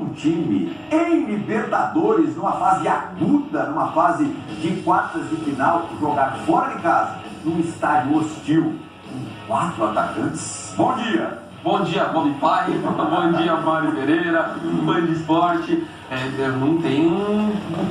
um time em Libertadores, numa fase aguda, numa fase de quartas de final, jogar fora de casa, num estádio hostil, com 4 atacantes. Bom dia! Bom dia, Bob Pai, bom dia, Mário Pereira, Band Esporte.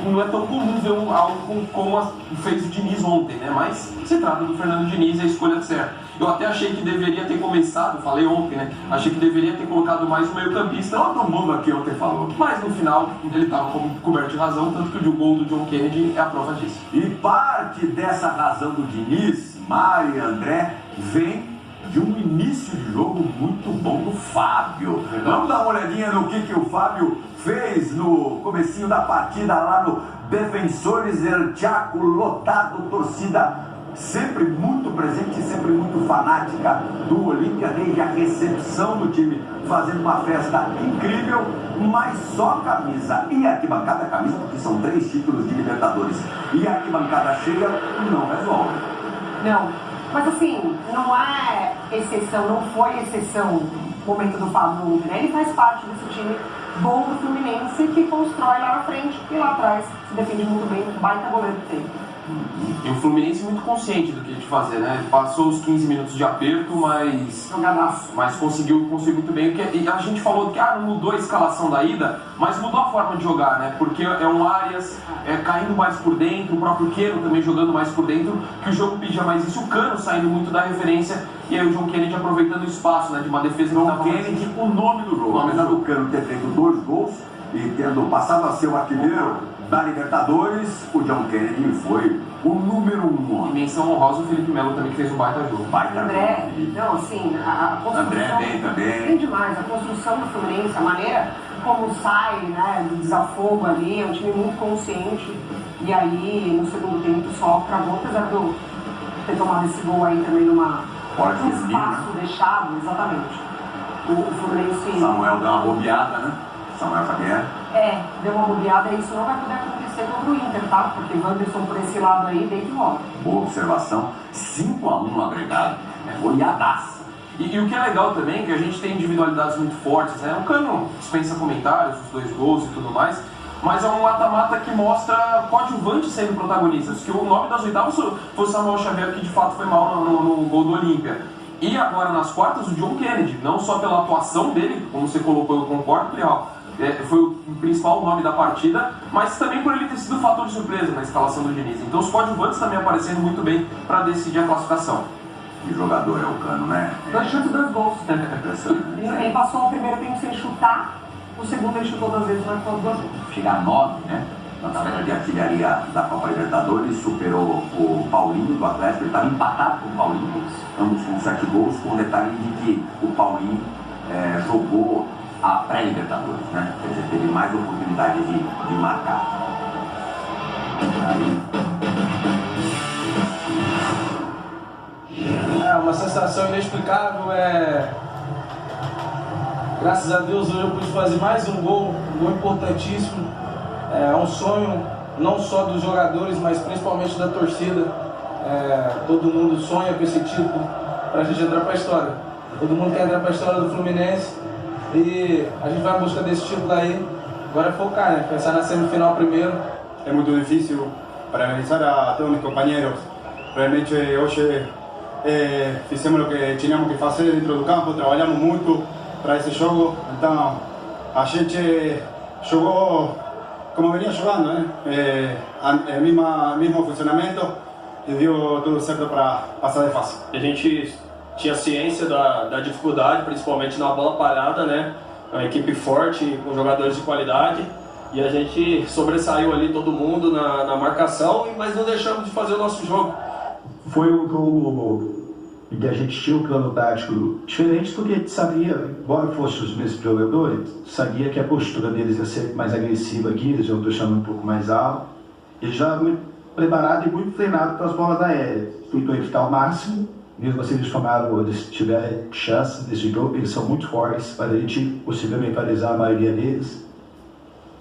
Não é tão comum ver algo como fez o Diniz ontem, né? Mas se trata do Fernando Diniz, é a escolha certa. Eu até achei que deveria ter começado, falei ontem, né? Achei que deveria ter colocado mais um meio-campista. Todo mundo aqui ontem falou. Mas no final ele estava coberto de razão, tanto que o gol do John Kennedy é a prova disso. E parte dessa razão do Diniz, Mário e André, vem de um início de jogo muito bom do Fábio. Vamos dar uma olhadinha no que o Fábio fez no comecinho da partida lá no Defensores El Chaco, lotado, torcida sempre muito presente, sempre muito fanática do Olímpia, desde a recepção do time, fazendo uma festa incrível, mas só camisa e arquibancada, camisa porque são 3 títulos de Libertadores, e a arquibancada cheia não resolve. Não, mas assim, não é exceção, não foi exceção o momento do Fábio, né? Ele faz parte desse time bom do Fluminense que constrói lá na frente e lá atrás se defende muito bem, baita goleiro que tem. E o Fluminense muito consciente do que de fazer, né? Ele passou os 15 minutos de aperto, mas conseguiu muito bem. E a gente falou que não mudou a escalação da ida, mas mudou a forma de jogar, né? Porque é um Arias caindo mais por dentro, o próprio Queiro também jogando mais por dentro, que o jogo pedia mais isso, o Cano saindo muito da referência, e aí o John Kennedy aproveitando o espaço, né? De uma defesa John Kennedy, o nome do jogo. Apesar do Cano ter feito 2 gols e tendo passado a ser o artilheiro da Libertadores, o John Kennedy foi o número 1. E menção honrosa o Felipe Melo também, que fez um baita jogo. André, não, assim, a construção... André bem também. Bem demais, a construção do Fluminense, a maneira como sai, né, do desafogo ali, é um time muito consciente. E aí, no segundo tempo, só travou, apesar de eu ter tomado esse gol aí também num espaço deixado, exatamente. O Fluminense... Samuel deu uma bobeada, né? Samuel Xavier. Deu uma bobeada e isso não vai poder acontecer contra o Inter, tá? Porque o Wanderson por esse lado aí, deita e rola. Boa observação. 5-1 no agregado. Goleadaça. E o que é legal também é que a gente tem individualidades muito fortes, né? O Cano dispensa comentários, os 2 gols e tudo mais, mas é um mata-mata que mostra coadjuvantes sendo protagonistas, que o 9 das oitavas foi o Samuel Xavier, que de fato foi mal no gol do Olímpia. E agora nas quartas o John Kennedy, não só pela atuação dele, como você colocou, eu concordo, Leal, foi o principal nome da partida, mas também por ele ter sido fator de surpresa na escalação do Diniz. Então os coadjuvantes também aparecendo muito bem para decidir a classificação. Que jogador é o Cano, né? 2 chutes, 2 gols. Ele passou o primeiro tempo sem chutar, o segundo ele chutou 2 vezes, mas foi 2 gols. Chegar a 9, né? Na tabela de artilharia da Copa Libertadores, superou o Paulinho do Atlético, ele estava empatado com o Paulinho, ambos com 7 gols, com o detalhe de que o Paulinho jogou a pré-Libertadores, né? Quer dizer, teve mais oportunidade de marcar. É uma sensação inexplicável, graças a Deus hoje eu pude fazer mais um gol importantíssimo. É um sonho não só dos jogadores, mas principalmente da torcida. Todo mundo sonha com esse título para a gente entrar para a história. Todo mundo quer entrar para a história do Fluminense e a gente vai em busca desse título aí. Agora é focar, né? Pensar na semifinal primeiro. É muito difícil. Parabenizar a todos meus companheiros. Realmente hoje fizemos o que tínhamos que fazer dentro do campo, trabalhamos muito para esse jogo. Então a gente jogou como venía jugando, mismo funcionamento e deu tudo certo para passar de fase. A gente tinha ciência da dificuldade, principalmente na bola parada, né? Uma equipe forte, com jogadores de qualidade, e a gente sobressaiu ali todo mundo na marcação, mas não deixamos de fazer o nosso jogo. Foi um jogo em que a gente tinha um plano tático diferente, porque a gente sabia, embora fossem os mesmos jogadores, sabia que a postura deles ia ser mais agressiva aqui, eles iam deixando um pouco mais alto. Eles já muito preparados e muito treinados para as bolas aéreas. Tentou evitar ao máximo, mesmo assim eles tiverem chance desse jogo, eles são muito fortes para a gente conseguir neutralizar a maioria deles.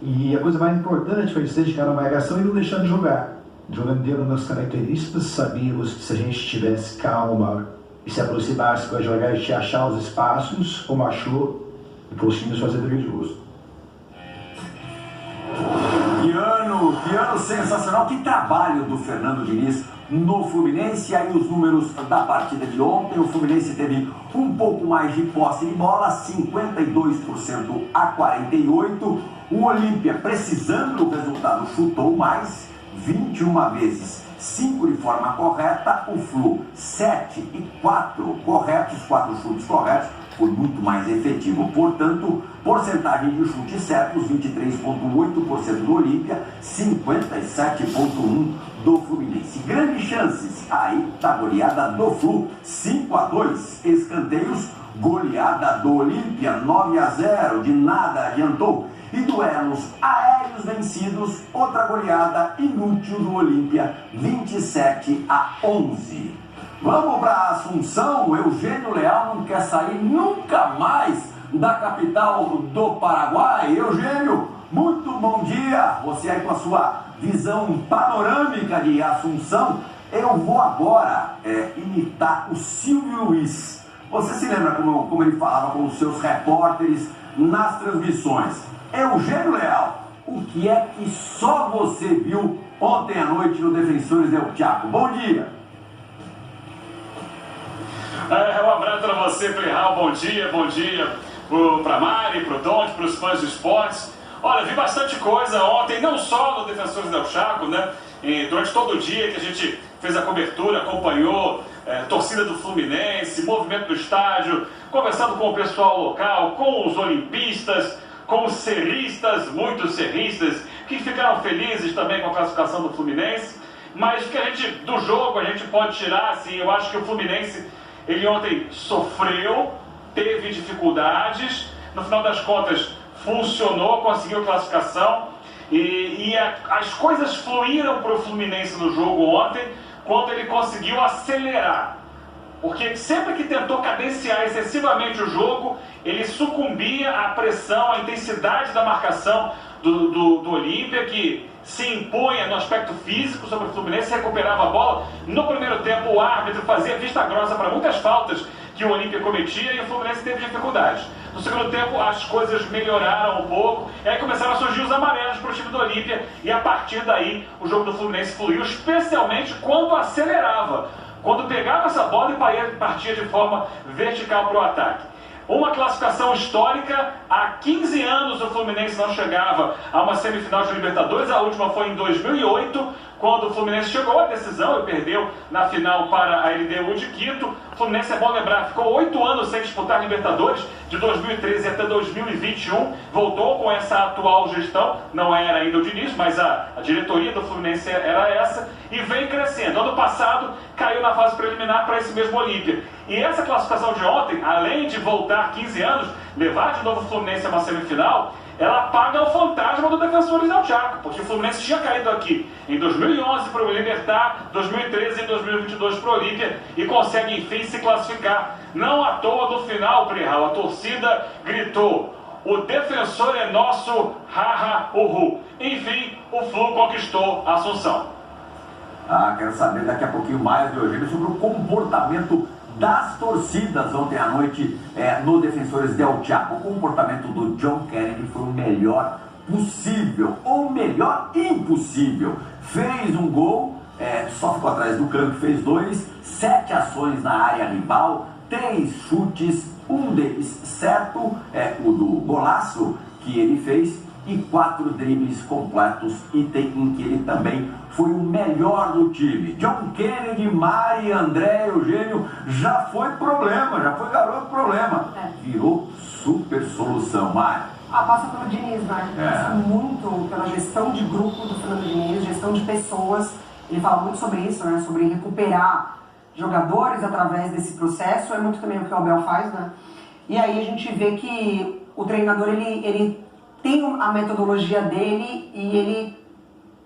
E a coisa mais importante foi eles dedicar a marcação e não deixar de jogar. Jogando dentro das características, sabíamos que se a gente tivesse calma e se aproximasse para jogar, a gente ia achar os espaços, como achou, e conseguimos fazer 3 gols. Marcelo, sensacional. Que trabalho do Fernando Diniz no Fluminense. Aí os números da partida de ontem. O Fluminense teve um pouco mais de posse de bola, 52% a 48%. O Olímpia, precisando do resultado, chutou mais, 21 vezes, 5 de forma correta. O Flu, 7 e 4 corretos, 4 chutes corretos, foi muito mais efetivo. Portanto, porcentagem de chutes certos, 23,8% do Olímpia, 57,1% do Fluminense. Grandes chances, aí tá a goleada do Flu, 5-2, escanteios, goleada do Olímpia, 9-0, de nada adiantou. E duelos aéreos vencidos, outra goleada inútil do Olímpia, 27-11. Vamos para Assunção. Eugênio Leal não quer sair nunca mais da capital do Paraguai. Eugênio, muito bom dia. Você aí com a sua visão panorâmica de Assunção. Eu vou agora imitar o Silvio Luiz. Você se lembra como ele falava com os seus repórteres nas transmissões? Eugênio Leal, o que é que só você viu ontem à noite no Defensores del Chaco? Bom dia! Um abraço para você, Plihal. Bom dia para Mari, para o Don, para os fãs de esportes. Olha, vi bastante coisa ontem, não só no Defensores del Chaco, né? E durante todo o dia que a gente fez a cobertura, acompanhou torcida do Fluminense, movimento do estádio, conversando com o pessoal local, com os olimpistas, com os serristas, muitos serristas, que ficaram felizes também com a classificação do Fluminense. Mas do jogo a gente pode tirar, assim, eu acho que o Fluminense, ele ontem sofreu, teve dificuldades, no final das contas funcionou, conseguiu classificação, e as coisas fluíram para o Fluminense no jogo ontem, quando ele conseguiu acelerar. Porque sempre que tentou cadenciar excessivamente o jogo, ele sucumbia à pressão, à intensidade da marcação do Olímpia, que se impunha no aspecto físico sobre o Fluminense, recuperava a bola. No primeiro tempo, o árbitro fazia vista grossa para muitas faltas que o Olímpia cometia e o Fluminense teve dificuldades. No segundo tempo, as coisas melhoraram um pouco, e aí começaram a surgir os amarelos para o time do Olímpia, e a partir daí o jogo do Fluminense fluiu, especialmente quando acelerava, quando pegava essa bola e partia de forma vertical para o ataque. Uma classificação histórica, há 15 anos o Fluminense não chegava a uma semifinal de Libertadores, a última foi em 2008, quando o Fluminense chegou à decisão e perdeu na final para a LDU de Quito. O Fluminense, é bom lembrar, ficou 8 anos sem disputar Libertadores, de 2013 até 2021, voltou com essa atual gestão, não era ainda o Diniz, mas a diretoria do Fluminense era essa, e vem crescendo. Ano passado caiu na fase preliminar para esse mesmo Olímpia. E essa classificação de ontem, além de voltar 15 anos, levar de novo o Fluminense a uma semifinal, ela apaga o fantasma do Defensores del Chaco, porque o Fluminense tinha caído aqui em 2011 para o Libertad, 2013 e 2022 para o Olímpia, e consegue enfim se classificar. Não à toa no final, Plihal, a torcida gritou: o defensor é nosso, haha, uhu. Enfim, o Flu conquistou a Assunção. Quero saber daqui a pouquinho mais do Eugênio sobre o comportamento das torcidas ontem à noite no Defensores del Chaco. O comportamento do John Kennedy foi o melhor possível, ou melhor impossível. Fez um gol, só ficou atrás do campo, fez 2, 7 ações na área rival, 3 chutes, um deles certo, o do golaço que ele fez, e 4 dribles completos, item em que ele também foi o melhor do time. John Kennedy, Mari, André, Eugênio, já foi problema, já foi garoto problema. Virou super solução, Mari. Passa pelo Diniz, né? Passa muito pela gestão de grupo do Fernando Diniz, gestão de pessoas. Ele fala muito sobre isso, né? Sobre recuperar jogadores através desse processo. É muito também o que o Abel faz, né? E aí a gente vê que o treinador, ele tem a metodologia dele e ele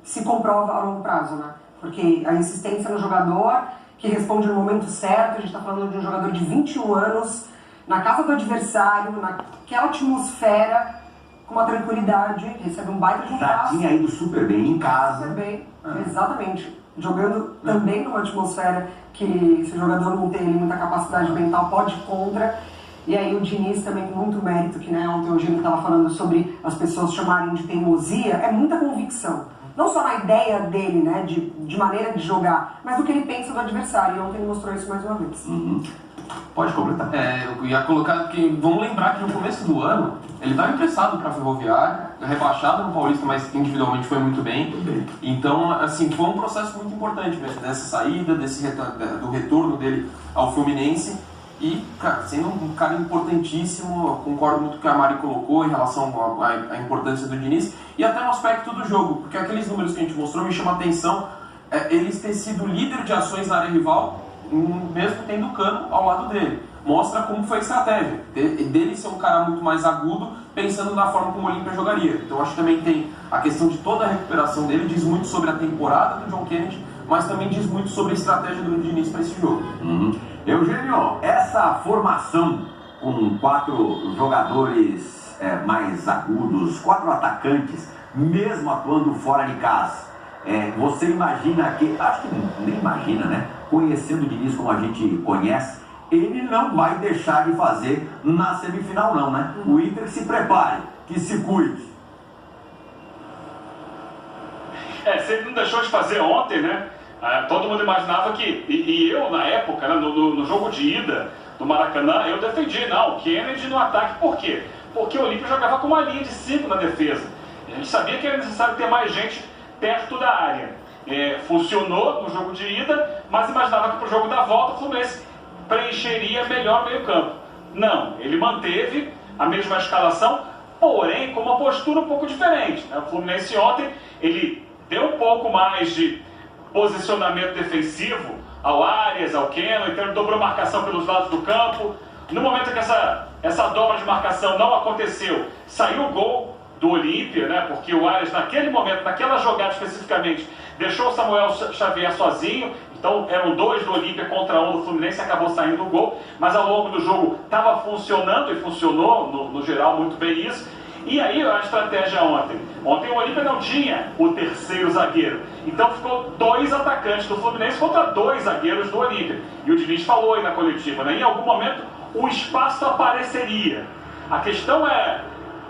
se comprova a longo prazo, né? Porque a insistência no jogador, que responde no momento certo, a gente está falando de um jogador de 21 anos, na casa do adversário, naquela atmosfera, com uma tranquilidade, recebe um baita de um passo. Já tinha ido super bem em casa. Super bem, exatamente. Jogando também numa atmosfera que, se o jogador não tem muita capacidade mental, pode ir contra. E aí o Diniz também com muito mérito, que ontem o Eugênio estava falando sobre as pessoas chamarem de teimosia, é muita convicção. não só na ideia dele, né, de maneira de jogar, mas do que ele pensa do adversário. E ontem ele mostrou isso mais uma vez. Pode completar. Eu ia colocar que, vamos lembrar que no começo do ano, ele estava emprestado para a Ferroviária, rebaixado no Paulista, mas individualmente foi muito bem. Então, assim, foi um processo muito importante mesmo, dessa saída, do retorno dele ao Fluminense. E, cara, sendo um cara importantíssimo, eu concordo muito com o que a Mari colocou em relação à importância do Diniz e até no aspecto do jogo, porque aqueles números que a gente mostrou me chamam a atenção, eles ter sido líder de ações na área rival, mesmo tendo o Cano ao lado dele. Mostra como foi a estratégia dele ser um cara muito mais agudo, pensando na forma como o Olímpia jogaria. Então acho que também tem a questão de toda a recuperação dele, diz muito sobre a temporada do John Kennedy, mas também diz muito sobre a estratégia do Diniz para esse jogo. Eugênio, essa formação com 4 jogadores mais agudos, 4 atacantes, mesmo atuando fora de casa, você imagina que, acho que nem imagina, né? Conhecendo o Diniz como a gente conhece, ele não vai deixar de fazer na semifinal não, né? O Inter se prepare, que se cuide. Se ele não deixou de fazer ontem, né? Todo mundo imaginava que, e eu na época, né, no jogo de ida do Maracanã, eu defendi, não, o Kennedy no ataque, por quê? Porque o Olímpia jogava com uma linha de 5 na defesa. A gente sabia que era necessário ter mais gente perto da área. Funcionou no jogo de ida, mas imaginava que para o jogo da volta o Fluminense preencheria melhor o meio campo. Não, ele manteve a mesma escalação, porém com uma postura um pouco diferente. O Fluminense ontem, ele deu um pouco mais de posicionamento defensivo ao Arias, ao Keno, então ele dobrou marcação pelos lados do campo. No momento que essa dobra de marcação não aconteceu, saiu o gol do Olímpia, né? Porque o Arias naquele momento, naquela jogada especificamente, deixou o Samuel Xavier sozinho, então eram 2 do Olímpia contra 1 do Fluminense, acabou saindo o gol, mas ao longo do jogo estava funcionando e funcionou no geral muito bem isso. E aí a estratégia ontem o Olímpia não tinha o terceiro zagueiro, então ficou 2 atacantes do Fluminense contra 2 zagueiros do Olímpia. E o Diniz falou aí na coletiva, né? Em algum momento o espaço apareceria. A questão é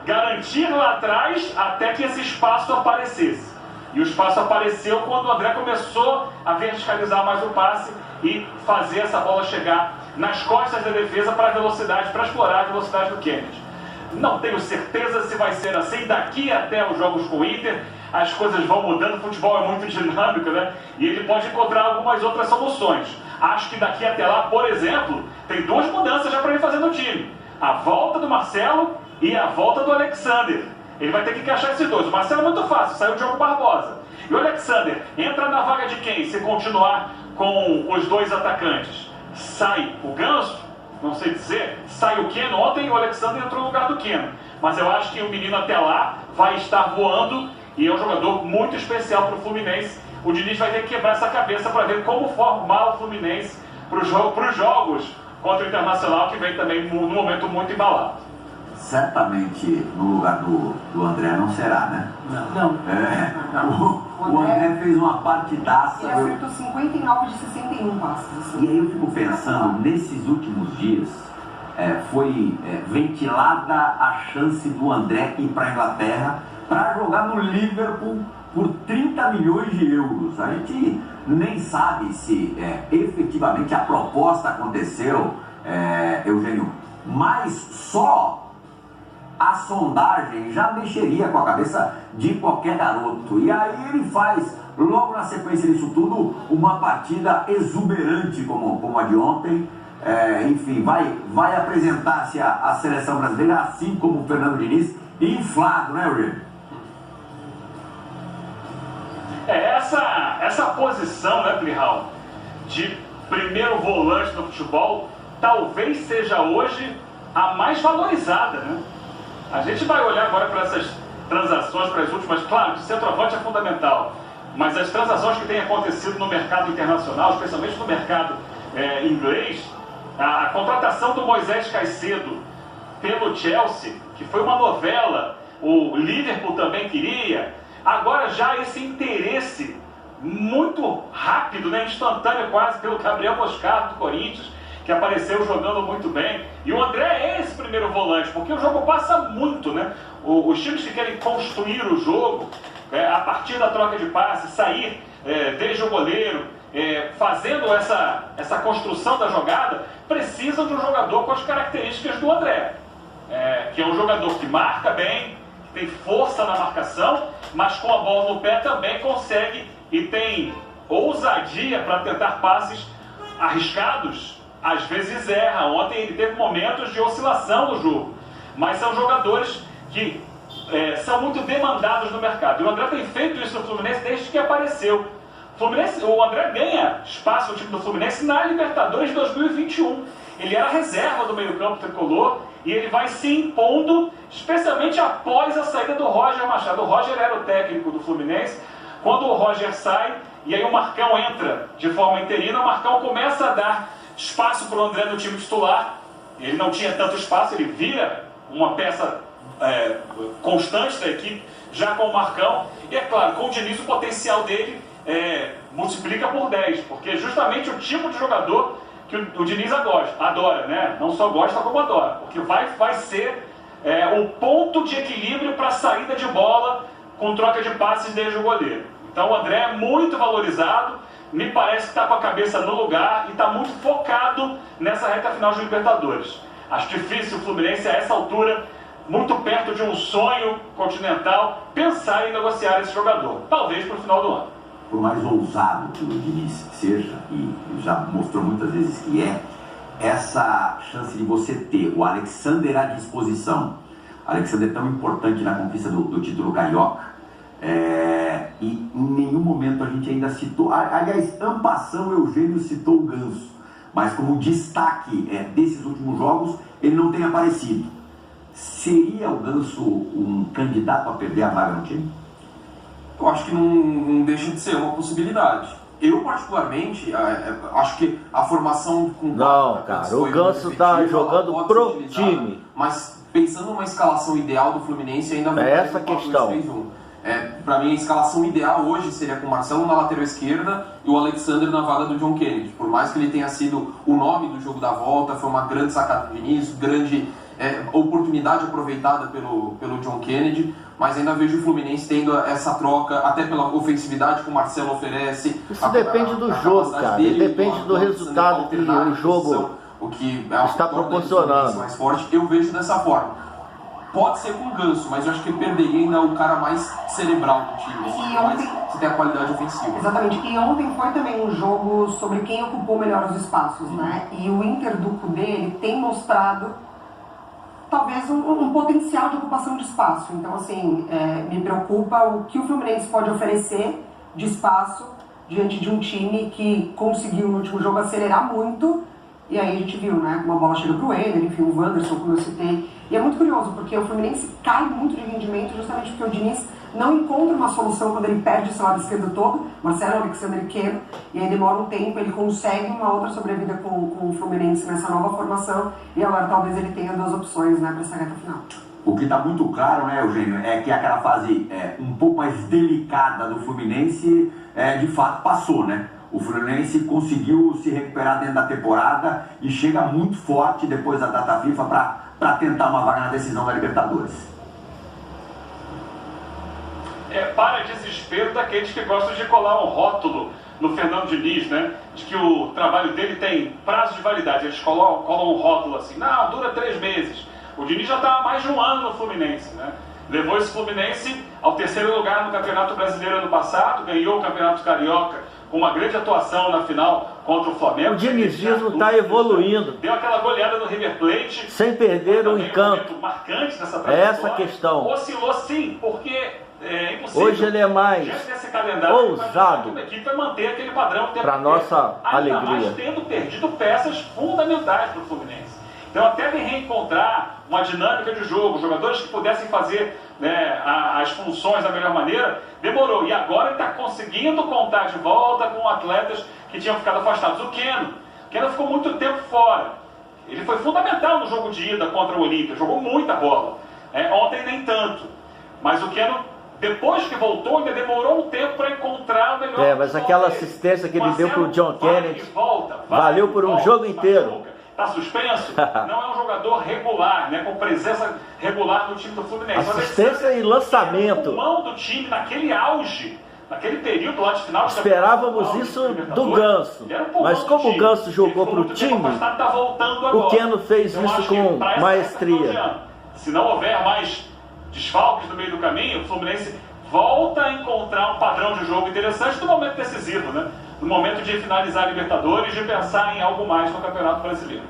garantir lá atrás até que esse espaço aparecesse. E o espaço apareceu quando o André começou a verticalizar mais o passe e fazer essa bola chegar nas costas da defesa para a velocidade, para explorar a velocidade do Kennedy. Não tenho certeza se vai ser assim daqui até os jogos com o Inter. As coisas vão mudando, o futebol é muito dinâmico, né? E ele pode encontrar algumas outras soluções. Acho que daqui até lá, por exemplo, tem 2 mudanças já para ele fazer no time. A volta do Marcelo e a volta do Alexander. Ele vai ter que encaixar esses 2. O Marcelo é muito fácil, saiu o Diogo Barbosa. E o Alexander entra na vaga de quem? Se continuar com os 2 atacantes. Sai o Ganso? Não sei dizer, sai o Keno. Ontem o Alexander entrou no lugar do Keno, mas eu acho que o menino até lá vai estar voando e é um jogador muito especial para o Fluminense. O Diniz vai ter que quebrar essa cabeça para ver como formar o Fluminense para os jogos contra o Internacional, que vem também num momento muito embalado. Certamente no lugar do André não será, né? Não. O André fez uma partidaça. Ele acertou 59 de 61 passes. E aí eu fico pensando, nesses últimos dias, foi ventilada a chance do André ir para a Inglaterra para jogar no Liverpool por 30 milhões de euros. A gente nem sabe se efetivamente a proposta aconteceu, Eugênio, mas só a sondagem já mexeria com a cabeça de qualquer garoto. E aí ele faz, logo na sequência disso tudo, uma partida exuberante como a de ontem. Enfim, vai apresentar-se a seleção brasileira, assim como o Fernando Diniz, inflado, né, Eugênio? Essa posição, né, Plihal, de primeiro volante no futebol, talvez seja hoje a mais valorizada, né? A gente vai olhar agora para essas transações, para as últimas, claro, de centroavante é fundamental, mas as transações que têm acontecido no mercado internacional, especialmente no mercado inglês, a contratação do Moisés Caicedo pelo Chelsea, que foi uma novela, o Liverpool também queria, agora já esse interesse muito rápido, né, instantâneo quase, pelo Gabriel Moscardo do Corinthians, que apareceu jogando muito bem. E o André é esse primeiro volante, porque o jogo passa muito, né? Os times que querem construir o jogo, a partir da troca de passe, sair desde o goleiro, fazendo essa construção da jogada, precisa de um jogador com as características do André, que é um jogador que marca bem, que tem força na marcação, mas com a bola no pé também consegue e tem ousadia para tentar passes arriscados. Às vezes erra. Ontem ele teve momentos de oscilação no jogo, mas são jogadores que são muito demandados no mercado. E o André tem feito isso no Fluminense desde que apareceu. O André ganha espaço no time do Fluminense na Libertadores de 2021. Ele era reserva do meio-campo tricolor e ele vai se impondo, especialmente após a saída do Roger Machado. O Roger era o técnico do Fluminense. Quando o Roger sai, e aí o Marcão entra de forma interina, o Marcão começa a dar espaço para o André no time titular. Ele não tinha tanto espaço, ele vira uma peça constante da equipe, já com o Marcão. E é claro, com o Diniz o potencial dele multiplica por 10, porque é justamente o tipo de jogador que o Diniz adora, né? Não só gosta, como adora, porque vai ser o ponto de equilíbrio para a saída de bola com troca de passes desde o goleiro. Então o André é muito valorizado, me parece que está com a cabeça no lugar e está muito focado nessa reta final de Libertadores. Acho difícil o Fluminense, a essa altura, muito perto de um sonho continental, pensar em negociar esse jogador. Talvez para o final do ano. Por mais ousado que o Diniz seja, e já mostrou muitas vezes que essa chance de você ter o Alexander à disposição. O Alexander é tão importante na conquista do título carioca. E em nenhum momento a gente ainda citou, aliás, en passant, o Eugênio citou o Ganso, mas como destaque desses últimos jogos, ele não tem aparecido. Seria o Ganso um candidato a perder a vaga no time? Eu acho que não deixa de ser uma possibilidade. Eu, particularmente, acho que a formação com... Não, cara, o Ganso tá jogando pro time. Mas pensando numa escalação ideal do Fluminense, ainda não essa questão. Para mim, a escalação ideal hoje seria com o Marcelo na lateral esquerda e o Alexander na vaga do John Kennedy. Por mais que ele tenha sido o nome do jogo da volta, foi uma grande sacada do início, grande oportunidade aproveitada pelo John Kennedy, mas ainda vejo o Fluminense tendo essa troca, até pela ofensividade que o Marcelo oferece. Isso depende do jogo, cara. Depende do resultado que o jogo o que está proporcionando. Mais forte, eu vejo dessa forma. Pode ser com o Ganso, mas eu acho que ele perderia ainda o cara mais cerebral do time. E ontem, você tem a qualidade ofensiva. Exatamente. E ontem foi também um jogo sobre quem ocupou melhor os espaços, né? E o Inter do Cudê, ele tem mostrado talvez um potencial de ocupação de espaço. Então, assim, me preocupa o que o Fluminense pode oferecer de espaço diante de um time que conseguiu no último jogo acelerar muito. E aí a gente viu, né, como a bola chega pro Ender, enfim, o Wanderson, como eu citei. E é muito curioso, porque o Fluminense cai muito de rendimento justamente porque o Diniz não encontra uma solução quando ele perde esse lado esquerdo todo, Marcelo, Alexander e Keno, e aí demora um tempo, ele consegue uma outra sobrevida com o Fluminense nessa nova formação, e agora talvez ele tenha duas opções, né, para essa reta final. O que está muito claro, né, Eugênio, é que aquela fase um pouco mais delicada do Fluminense, de fato, passou, né? O Fluminense conseguiu se recuperar dentro da temporada e chega muito forte depois da data FIFA para tentar uma vaga na decisão da Libertadores. Para desespero daqueles que gostam de colar um rótulo no Fernando Diniz, né? De que o trabalho dele tem prazo de validade. Eles colam um rótulo assim, não, dura 3 meses. O Diniz já está há mais de um ano no Fluminense, né? Levou esse Fluminense ao 3º lugar no Campeonato Brasileiro ano passado, ganhou o Campeonato Carioca com uma grande atuação na final contra o Flamengo. O dinizismo está evoluindo. Deu aquela goleada no River Plate. Sem perder o encanto. Marcante dessa trajetória. É essa a questão. Oscilou sim, porque é impossível. Hoje ele é mais ousado. A equipe vai manter aquele padrão. Para nossa alegria. Mais tendo perdido peças fundamentais para o Fluminense. Então, até ele reencontrar uma dinâmica de jogo, jogadores que pudessem fazer, né, as funções da melhor maneira, demorou. E agora ele está conseguindo contar de volta com atletas que tinham ficado afastados. O Keno ficou muito tempo fora. Ele foi fundamental no jogo de ida contra o Olímpia, jogou muita bola. Ontem nem tanto. Mas o Keno, depois que voltou, ainda demorou um tempo para encontrar o melhor. Mas aquela assistência que ele deu para o John Kennedy valeu por um jogo inteiro. Está suspenso? Não é um jogador regular, né, com presença regular no time do Fluminense. Assistência e lançamento. O pulmão do time naquele auge, naquele período lá de final. Esperávamos isso do Ganso. Mas como o Ganso jogou para o time, o Keno fez isso com maestria. Se não houver mais desfalques no meio do caminho, o Fluminense volta a encontrar um padrão de jogo interessante no momento decisivo, né? No momento de finalizar a Libertadores, de pensar em algo mais no Campeonato Brasileiro.